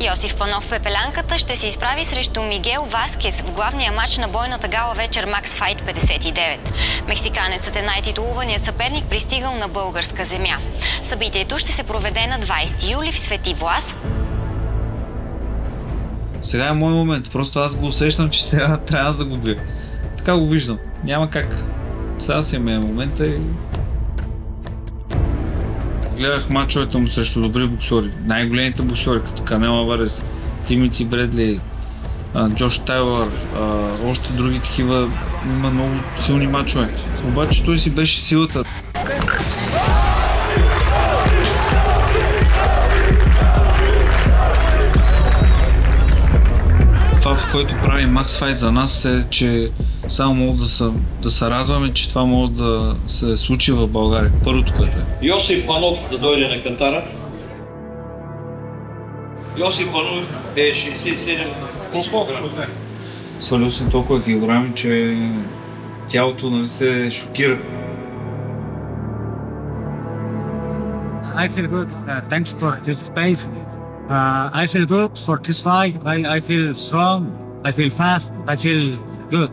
Йосиф Панов Пепелянката ще се изправи срещу Мигел Васкес в главния матч на бойната гала вечер Max Fight 59. Мексиканецът е най-титулуваният съперник, пристигал на българска земя. Събитието ще се проведе на 20 юли в Свети Влас. Сега е мой момент, просто аз го усещам, че сега трябва да загубя. Така го виждам, няма как. Сега си е момента и... Гледах мачовете му срещу добри боксери, най-големите боксери, като Канело Алварес, Тимити Бредли, Джош Тайлър, още други такива, има много силни мачове. Обаче той си беше силата. Това, в който прави Max Fight за нас е, че само мога да се радваме, че това може да се случи в България. Първото, което е. Йосиф Панов да дойде на кантара. Йосиф Панов е 67 кг. Свалил съм толкова килограми, че тялото, нали, се шокира. I feel good. Thanks for this space. I feel good for this fight. I feel strong. I feel fast. I feel good.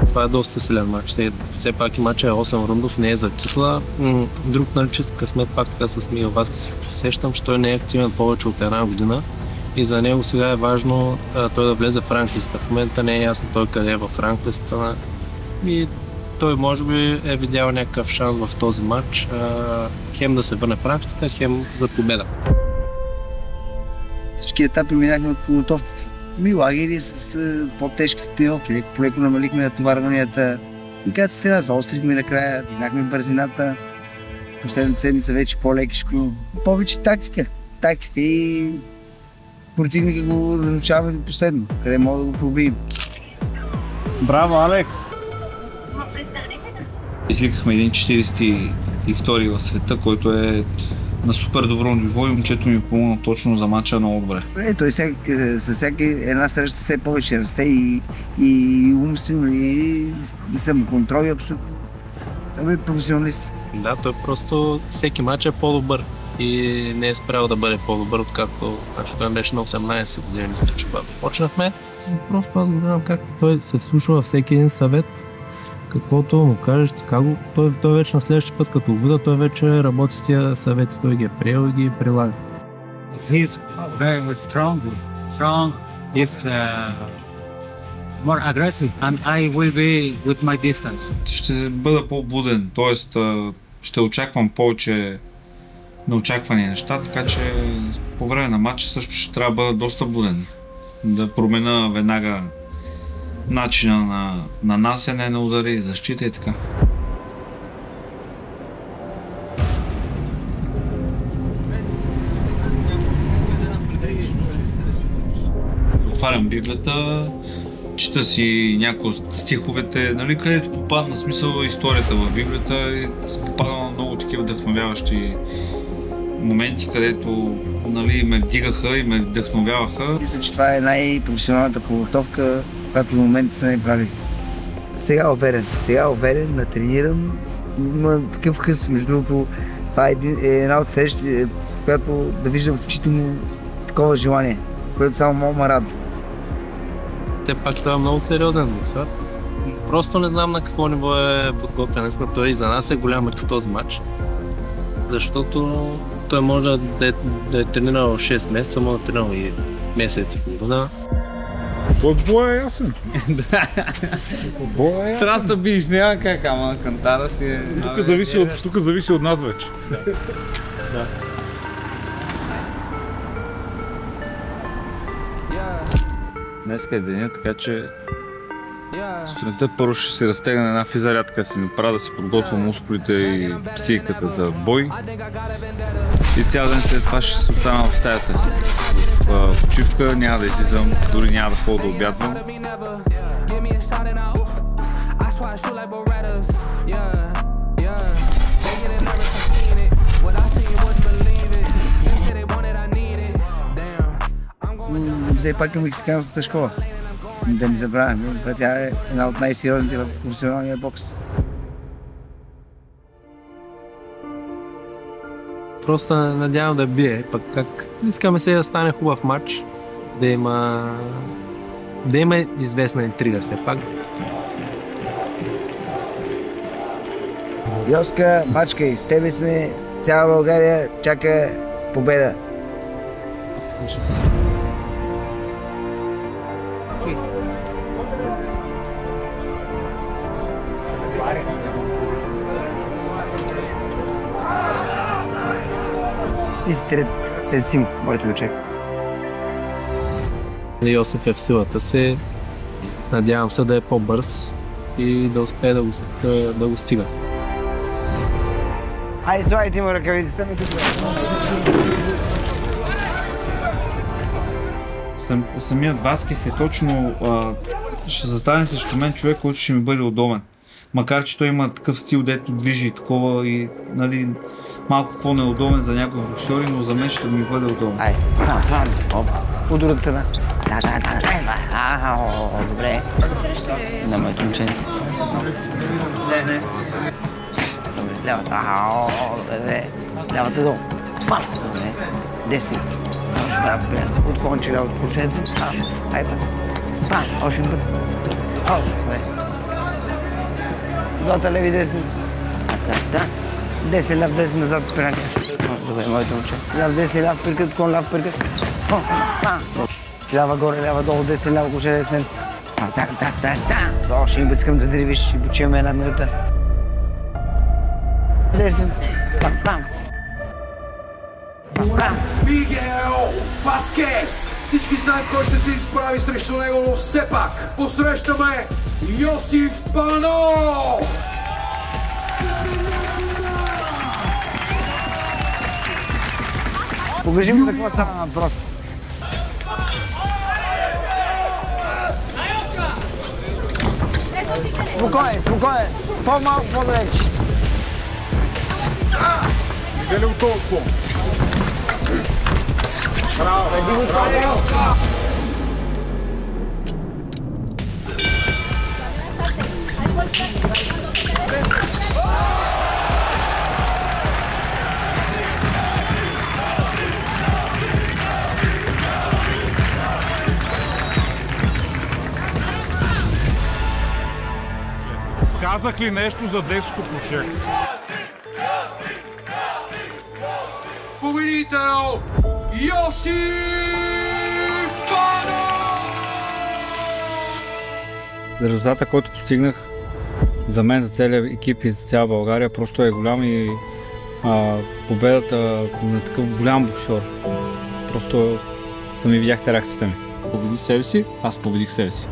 Това е доста силен матч. Все пак и матчът е 8 рундов, не е за титла. Друг, нали, чист късмет, пак така с Мигел Васкес. Сещам, че той не е активен повече от една година и за него сега е важно той да влезе в ранглиста. В момента не е ясно той къде е в ранглиста и той може би е видял някакъв шанс в този матч. Хем да се върне в ранглиста, хем за победа. Всички етапи минахме от подготовката. Лагери с по-тежките тренировки, полеко намалихме натоварванията. И като се трябва, заострихме накрая, минахме бързината. Последната седмица вече по-лекичко. Повече тактика и противника го разучаваме до последно, къде мога да го пробием. Браво, Алекс! Извикахме един 42-и в света, който е на супер добро ниво и момчето ми помогна точно за мача много добре. Той със всяка една среща все повече расте и умствено и самоконтрол и абсолютно. Той е професионалист. Да, той просто всеки матч е по-добър и не е спрял да бъде по-добър, откакто той беше на 18 години, мисля, че почнахме. Просто аз го гледам как той се вслушва във всеки един съвет, каквото му кажеш, така го, той вече на следващия път, като го видя, той вече работи с тия съвети, той ги е приел и ги прилага. He is very strong. He's more aggressive and I will be with my distance. Ще бъда по-буден, т.е. ще очаквам повече неочаквани неща, така че по време на матча също ще трябва да бъда доста буден. Да променя веднага начина на нанасяне на удари, защита и така. Отварям Библията, чета си някои от стиховете, нали, където попадна смисъл историята в Библията и съм попадал на много такива вдъхновяващи моменти, където, нали, ме вдигаха и ме вдъхновяваха. Мисля, че това е най-професионалната подготовка, която в момента са ми правили. Сега уверен, натрениран, има такъв хъс, между другото, това е една от срещите, която да виждам в очите му такова желание, което само много ме радва. Все пак това е много сериозен боксер. Просто не знам на какво ниво е подготвен. Той и за нас е голям риск този матч, защото той може да е тренирал 6 месеца, може да е тренирал и месец и половина. Бой е ясен. Трябва да биеш, няма как, ама кантара си е... Тук зависи от нас вече. Да. Днеска е деня, така че сутринта първо ще си разтегна една физарядка, си направя да се подготвя мускулите и психиката за бой. И цял ден след това ще се остана в стаята. В почивка няма да излизам, дори няма да ходя да обядвам. Все пак е мексиканската школа. Да не забравяме, тя е една от най-сериозните в професионалния бокс. просто се надявам да бие. Пък как искаме се да стане хубав матч, да има известна интрига все пак. Йоска, мачкай, с тебе сме, цяла България чака победа. Ти си след Сим, моето момче. Йосиф е в силата си. Надявам се да е по-бърз и да успее да го стига. Хайде, слагайте му ръкавицата ми тук. Самият Васкес е точно... ще застане срещу мен човек, който ще ми бъде удобен. Макар че той има такъв стил, дето движи и такова и нали, малко по-неудобен за някои боксери, но за мен ще ми бъде удобен. Айде, удурата се на. Добре. На моето момченце. Не. Добре, лявата. Лявата долу. Добре. Десни. Откончи лявото момченце. Айде. Още един път. Добре. Двата леви десни. Десен ляв, десен назад, пирака. Добре, моето момче. Ляв, десен, ляв, пиркат, кон, ляв, пиркат. Лява горе, лява долу, десен, ляво, куше, десен. Още един път искам да зривиш и почиваме една минута. Десен. Мигел Васкес! Всички знаем кой ще се изправи срещу него, но все пак посрещаме Йосиф Панов! Покажи му за какво става на въпрос. Спокоен. По-малко, по-далеч. Иде ли от толкова? Браво, веди го това него. Казах ли нещо за 10-то клоше? Победител Йосиф Панов! Резултата, който постигнах за мен, за целия екип и за цяла България, просто е голям и победата на такъв голям боксер. Просто сами видяхте реакцията ми. Победи себе си, аз победих себе си.